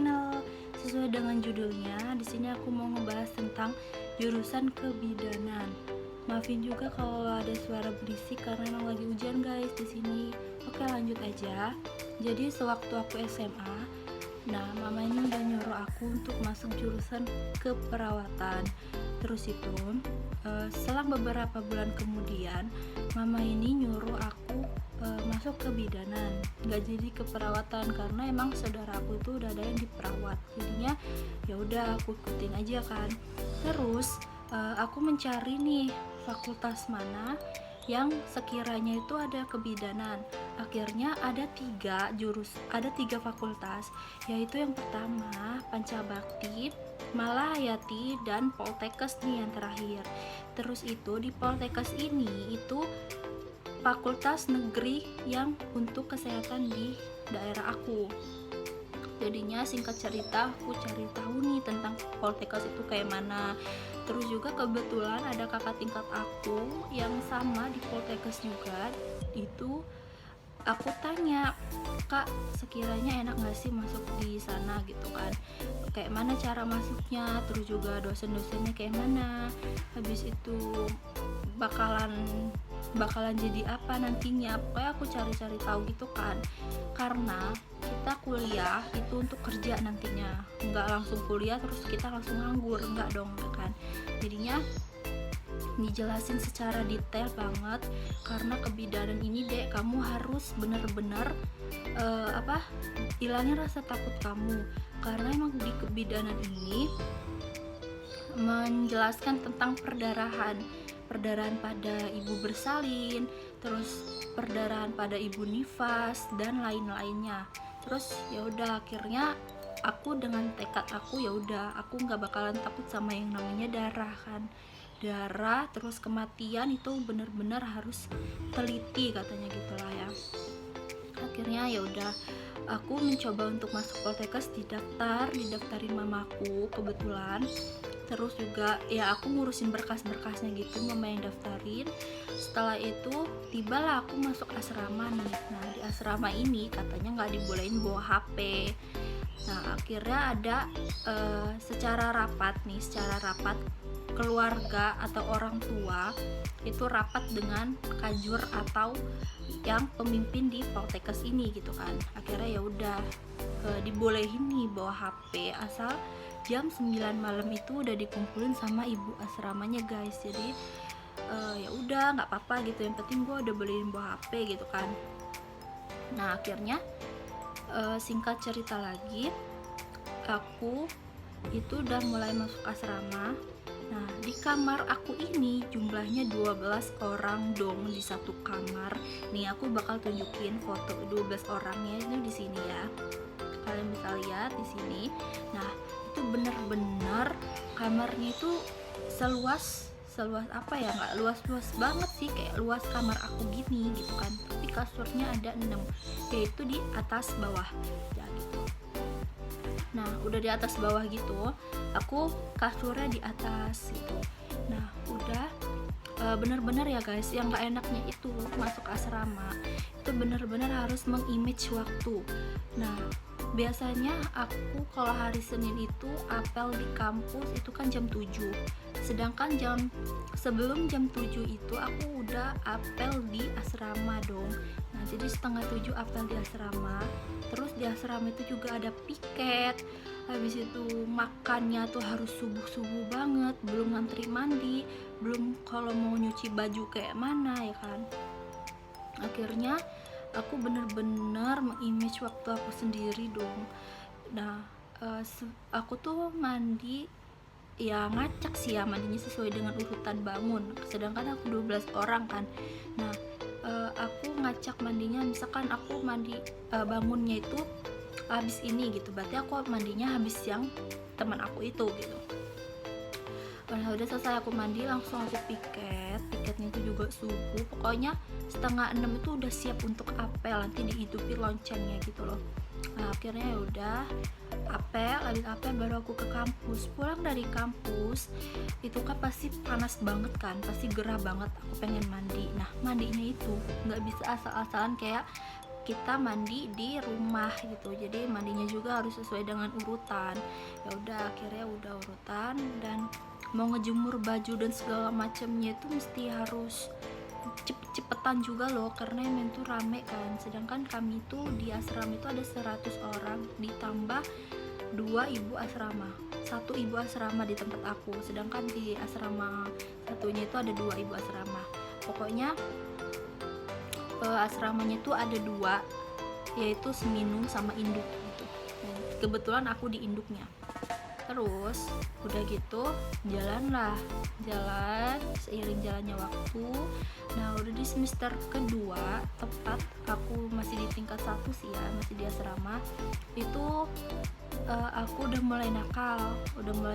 channel. Sesuai dengan judulnya, di sini aku mau ngebahas tentang jurusan kebidanan. Maafin juga kalau ada suara berisik karena emang lagi hujan guys di sini. Oke, lanjut aja. Jadi sewaktu aku SMA, mama ini udah nyuruh aku untuk masuk jurusan keperawatan. Terus itu selang beberapa bulan kemudian, mama ini nyuruh aku masuk ke bidanan, nggak jadi keperawatan karena emang saudara aku itu udah ada yang diperawat. Jadinya ya udah aku ikutin aja kan. Terus aku mencari nih fakultas mana yang sekiranya itu ada kebidanan. Akhirnya ada tiga fakultas, yaitu yang pertama Pancabakti, Malahayati, dan Poltekkes nih yang terakhir. Terus itu di Poltekkes ini itu fakultas negeri yang untuk kesehatan di daerah aku. Jadinya singkat cerita aku cari tahu nih tentang Poltekkes itu kayak mana. Terus juga kebetulan ada kakak tingkat aku yang sama di Poltekkes juga. Itu aku tanya, "Kak, sekiranya enak gak sih masuk di sana gitu kan? Kayak mana cara masuknya, terus juga dosen-dosennya kayak mana, habis itu bakalan jadi apa nantinya." Pokoknya aku cari-cari tahu gitu kan, karena kita kuliah itu untuk kerja nantinya, nggak langsung kuliah terus kita langsung nganggur, nggak dong kan. Jadinya dijelasin secara detail banget, karena kebidanan ini dek kamu harus bener-bener hilangin rasa takut kamu, karena emang di kebidanan ini menjelaskan tentang perdarahan pada ibu bersalin, terus perdarahan pada ibu nifas dan lain-lainnya. Terus ya udah akhirnya aku dengan tekad aku ya udah aku nggak bakalan takut sama yang namanya darah kan. Darah terus kematian itu benar-benar harus teliti katanya gitulah ya. Akhirnya ya udah aku mencoba untuk masuk Poltekkes, didaftarin mamaku kebetulan. Terus juga ya aku ngurusin berkas-berkasnya gitu, mama yang daftarin. Setelah itu tibalah aku masuk asrama nih. Nah di asrama ini katanya nggak dibolehin bawa HP. Nah akhirnya ada secara rapat keluarga atau orang tua itu rapat dengan kajur atau yang pemimpin di Poltekkes ini gitu kan. Akhirnya ya udah dibolehin nih bawa HP asal jam 9 malam itu udah dikumpulin sama ibu asramanya guys. Jadi ya udah nggak apa-apa gitu, yang penting gue udah beliin bawa HP gitu kan. Nah akhirnya singkat cerita lagi, aku itu udah mulai masuk asrama. Nah di kamar aku ini jumlahnya 12 orang dong di satu kamar. Nih aku bakal tunjukin foto 12 orangnya itu di sini ya, kalian bisa lihat di sini. Nah itu bener-bener kamarnya itu seluas apa ya, nggak luas banget sih, kayak luas kamar aku gini gitu kan, tapi kasurnya ada 6, yaitu di atas bawah ya gitu. Nah udah di atas bawah gitu, aku kasurnya di atas gitu. Nah udah bener-bener ya guys, yang gak enaknya itu masuk asrama itu bener-bener harus mengimage waktu. Nah biasanya aku kalau hari Senin itu apel di kampus itu kan jam 7, sedangkan sebelum jam 7 itu aku udah apel di asrama dong. Nah jadi setengah 7 apel di asrama. Terus di asrama itu juga ada piket. Habis itu makannya tuh harus subuh banget, belum ngantri mandi, belum kalau mau nyuci baju kayak mana ya kan. Akhirnya aku bener-bener mengimage waktu aku sendiri dong. Nah aku tuh mandi ya ngacak sih ya, mandinya sesuai dengan urutan bangun, sedangkan aku 12 orang kan. Nah aku ngacak mandinya, misalkan aku mandi bangunnya itu habis ini gitu, berarti aku mandinya habis yang teman aku itu gitu. Nah udah selesai aku mandi langsung aku piketnya itu juga subuh, pokoknya setengah 6 itu udah siap untuk apel, nanti dihidupin loncengnya gitu loh. Nah akhirnya ya udah habis apel baru aku ke kampus. Pulang dari kampus itu kan pasti panas banget kan, pasti gerah banget, aku pengen mandi. Nah mandinya itu nggak bisa asal-asalan kayak kita mandi di rumah gitu, jadi mandinya juga harus sesuai dengan urutan. Ya udah, akhirnya udah urutan, dan mau ngejemur baju dan segala macamnya itu mesti harus cepet-cepetan juga loh, karena emang tuh rame kan. Sedangkan kami tuh di asrama itu ada 100 orang ditambah 2 ibu asrama, 1 ibu asrama di tempat aku, sedangkan di asrama satunya itu ada 2 ibu asrama. Pokoknya asramanya tuh ada 2, yaitu Seminung sama Induk gitu. Dan kebetulan aku di Induknya. Terus udah gitu jalan seiring jalannya waktu. Nah udah di semester kedua, tepat aku masih di tingkat 1 sih ya, masih di asrama itu. Aku udah mulai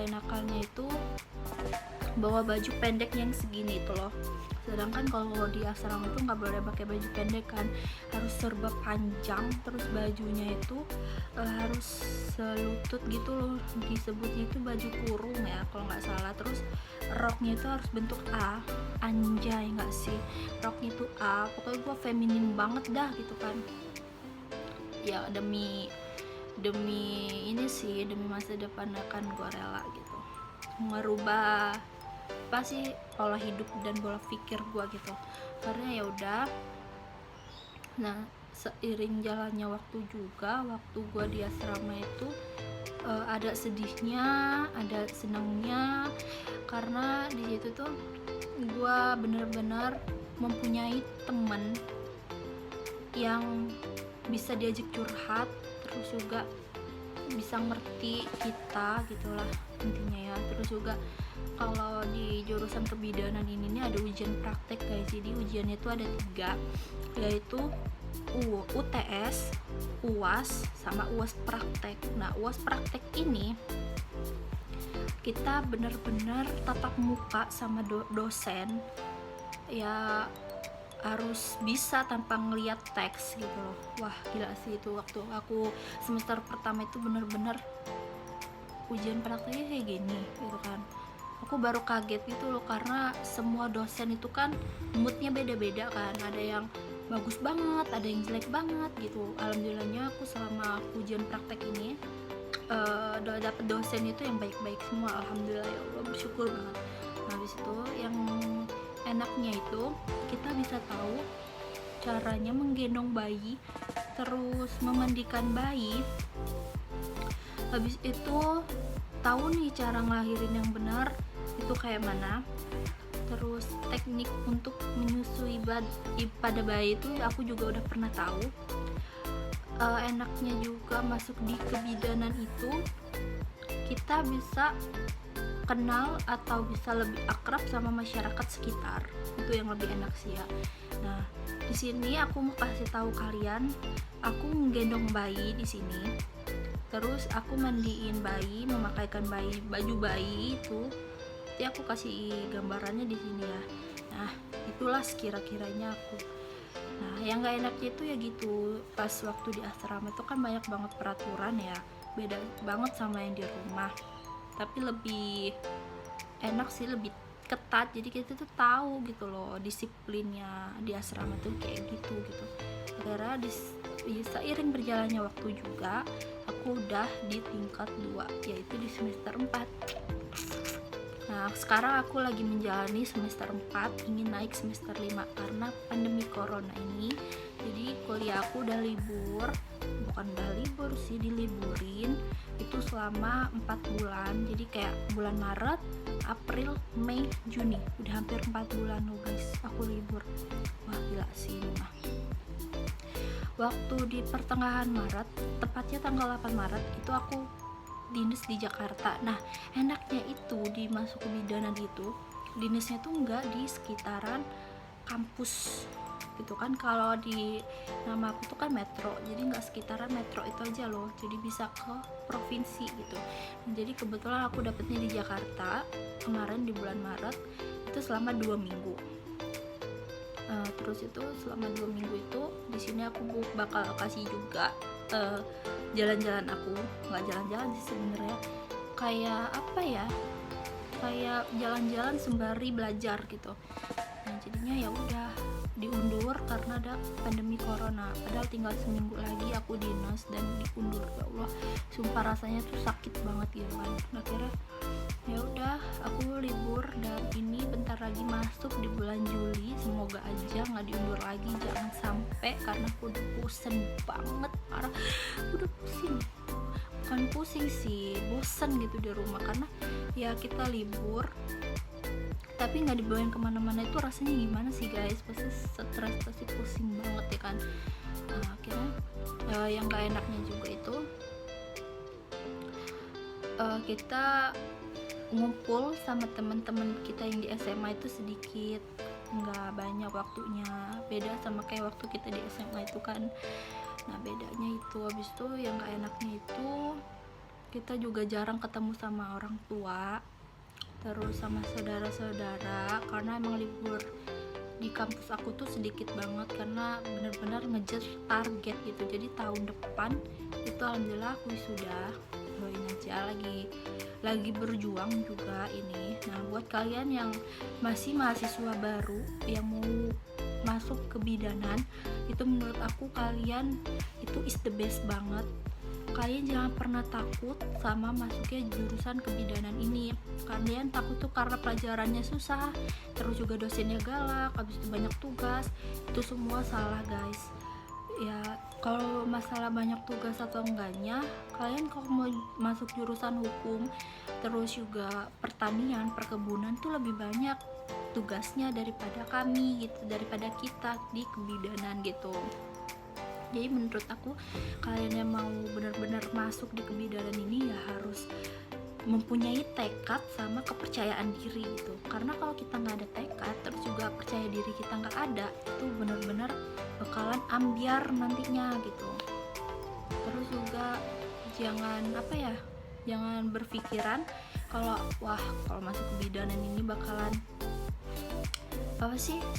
nakalnya itu bawa baju pendek yang segini itu loh. Sedangkan kalau di asrama itu nggak boleh pakai baju pendek kan, harus serba panjang, terus bajunya itu harus selutut gitu loh, disebutnya itu baju kurung ya kalau nggak salah. Terus roknya itu harus bentuk A, anjay nggak sih, roknya itu A, pokoknya gue feminin banget dah gitu kan. Ya demi ini sih, demi masa depan akan gue rela gitu, merubah apa sih pola hidup dan pola pikir gue gitu. Karena ya udah, nah seiring jalannya waktu juga, waktu gue di asrama itu ada sedihnya, ada senangnya, karena di situ tuh gue bener-bener mempunyai temen yang bisa diajak curhat, terus juga bisa ngerti kita gitulah intinya ya. Terus juga kalau di jurusan kebidanan ini nih ada ujian praktek guys. Jadi ujiannya itu ada 3, yaitu UTS, UAS, sama UAS praktek. Nah UAS praktek ini kita bener-bener tatap muka sama dosen ya, harus bisa tanpa ngeliat teks gitu loh. Wah gila sih itu, waktu aku semester pertama itu bener-bener ujian prakteknya kayak gini gitu kan. Aku baru kaget gitu loh, karena semua dosen itu kan moodnya beda-beda kan, ada yang bagus banget, ada yang jelek banget gitu. Alhamdulillahnya aku selama ujian praktek ini dapet dosen itu yang baik-baik semua, alhamdulillah ya Allah, bersyukur banget. Nah habis itu yang enaknya itu kita bisa tahu caranya menggendong bayi, terus memandikan bayi. Habis itu tahu nih cara ngelahirin yang benar itu kayak mana. Terus teknik untuk menyusui pada bayi itu aku juga udah pernah tahu. Enaknya juga masuk di kebidanan itu kita bisa kenal atau bisa lebih akrab sama masyarakat sekitar, itu yang lebih enak sih ya. Nah di sini aku mau kasih tahu kalian, aku menggendong bayi di sini, terus aku mandiin bayi, memakaikan bayi, baju bayi itu. Nanti aku kasih gambarannya di sini ya. Nah itulah sekira-kiranya aku. Nah yang nggak enaknya itu ya gitu, pas waktu di asrama itu kan banyak banget peraturan ya, beda banget sama yang di rumah, tapi lebih enak sih, lebih ketat. Jadi kita tuh tahu gitu loh disiplinnya di asrama tuh kayak gitu. Karena seiring berjalannya waktu juga aku udah di tingkat 2, yaitu di semester 4. Nah sekarang aku lagi menjalani semester 4, ingin naik semester 5 karena pandemi corona ini. Jadi kuliah aku udah libur, bukan udah libur sih, diliburin itu selama 4 bulan. Jadi kayak bulan Maret, April, Mei, Juni, udah hampir 4 bulan loh guys aku libur. Wah gila sih ini mah. Waktu di pertengahan Maret, tepatnya tanggal 8 Maret itu aku dinas di Jakarta. Nah enaknya itu di masuk kebidanan itu dinasnya tuh enggak di sekitaran kampus gitu kan. Kalau di nama aku tuh kan metro, jadi nggak sekitaran metro itu aja loh, jadi bisa ke provinsi gitu. Nah, jadi kebetulan aku dapetnya di Jakarta kemarin di bulan Maret itu selama 2 minggu. Terus itu selama 2 minggu itu di sini aku bakal kasih juga jalan-jalan aku, nggak jalan-jalan sih sebenarnya, kayak apa ya, kayak jalan-jalan sembari belajar gitu. Nah jadinya ya udah diundur karena ada pandemi corona, padahal tinggal seminggu lagi aku dinas dan diundur. Ya Allah, sumpah rasanya tuh sakit banget gitu kan. Akhirnya ya udah aku libur, dan ini bentar lagi masuk di bulan Juli, semoga aja nggak diundur lagi, jangan sampai, karena aku udah bosen banget, parah, udah pusing, bukan pusing sih, bosen gitu di rumah, karena ya kita libur tapi nggak dibawain kemana-mana, itu rasanya gimana sih guys, pasti stres, pasti pusing banget ya kan. Nah, akhirnya yang gak enaknya juga itu kita ngumpul sama teman-teman kita yang di SMA itu sedikit, nggak banyak waktunya, beda sama kayak waktu kita di SMA itu kan. Nah bedanya itu, habis itu yang gak enaknya itu kita juga jarang ketemu sama orang tua, terus sama saudara-saudara, karena emang libur di kampus aku tuh sedikit banget, karena benar-benar ngejar target gitu. Jadi tahun depan itu alhamdulillah aku sudah, doain aja, lagi berjuang juga ini. Nah buat kalian yang masih mahasiswa baru yang mau masuk kebidanan, itu menurut aku kalian itu is the best banget. Kalian jangan pernah takut sama masuknya jurusan kebidanan ini. Kalian takut tuh karena pelajarannya susah, terus juga dosennya galak, habis itu banyak tugas, itu semua salah guys. Ya kalau masalah banyak tugas atau enggaknya, kalian kalau mau masuk jurusan hukum terus juga pertanian, perkebunan tuh lebih banyak tugasnya daripada kami gitu, daripada kita di kebidanan gitu. Jadi menurut aku kalian yang mau benar-benar masuk di kebidanan ini ya harus mempunyai tekad sama kepercayaan diri gitu. Karena kalau kita nggak ada tekad, terus juga percaya diri kita nggak ada, itu benar-benar bakalan ambiar nantinya gitu. Terus juga jangan berpikiran kalau kalau masuk kebidanan ini bakalan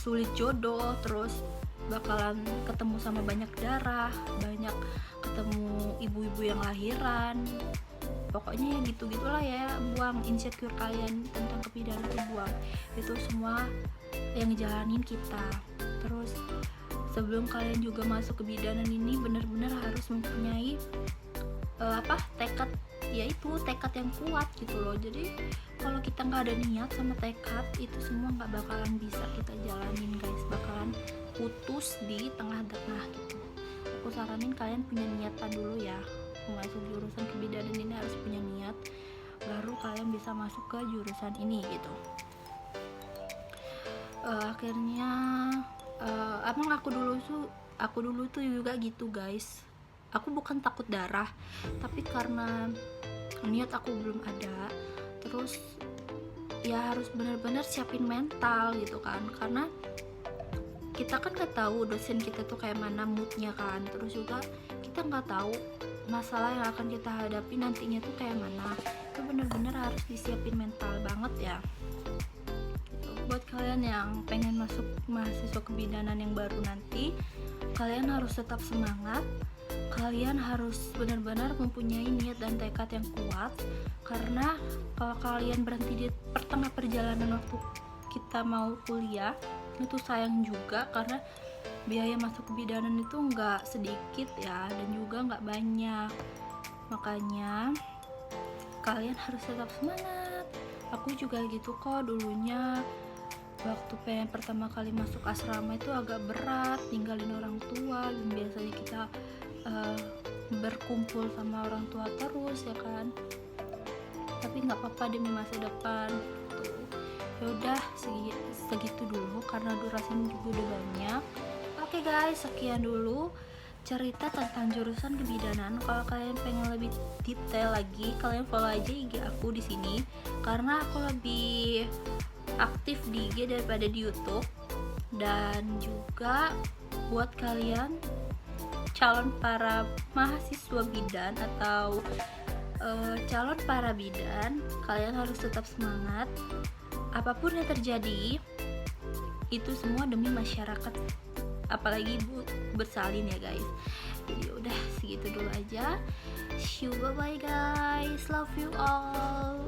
sulit jodoh, terus bakalan ketemu sama banyak darah, banyak ketemu ibu-ibu yang lahiran, pokoknya ya gitu-gitulah ya. Buang insecure kalian tentang kebidanan, itu buang, itu semua yang ngejalanin kita. Terus sebelum kalian juga masuk kebidanan ini benar-benar harus mempunyai tekad, yaitu tekad yang kuat gitu loh. Jadi kalau kita nggak ada niat sama tekad, itu semua nggak bakalan bisa kita jalanin guys, bakalan putus di tengah-tengah gitu. Aku saranin kalian punya niatan dulu ya, masuk jurusan kebidanan ini harus punya niat, baru kalian bisa masuk ke jurusan ini gitu. Akhirnya emang aku dulu tuh juga gitu guys, aku bukan takut darah, tapi karena niat aku belum ada, terus ya harus benar-benar siapin mental gitu kan, karena kita kan nggak tahu dosen kita tuh kayak mana moodnya kan, terus juga kita nggak tahu masalah yang akan kita hadapi nantinya tuh kayak mana. Itu benar-benar harus disiapin mental banget ya gitu. Buat kalian yang pengen masuk mahasiswa kebidanan yang baru nanti, kalian harus tetap semangat, kalian harus benar-benar mempunyai niat dan tekad yang kuat, karena kalau kalian berhenti di tengah perjalanan waktu kita mau kuliah, itu sayang juga, karena biaya masuk kebidanan itu nggak sedikit ya, dan juga nggak banyak. Makanya kalian harus tetap semangat. Aku juga gitu kok dulunya, waktu pengen pertama kali masuk asrama itu agak berat, tinggalin orang tua, dan biasanya kita berkumpul sama orang tua terus ya kan, tapi nggak apa-apa demi masa depan tuh. Yaudah segitu dulu karena durasinya juga udah banyak. Oke guys, sekian dulu cerita tentang jurusan kebidanan. Kalau kalian pengen lebih detail lagi, kalian follow aja IG aku di sini, karena aku lebih aktif di IG daripada di YouTube. Dan juga buat kalian calon para mahasiswa bidan atau calon para bidan, kalian harus tetap semangat. Apapun yang terjadi, itu semua demi masyarakat, apalagi ibu bersalin ya guys. Jadi udah segitu dulu aja. See you, bye bye guys, love you all.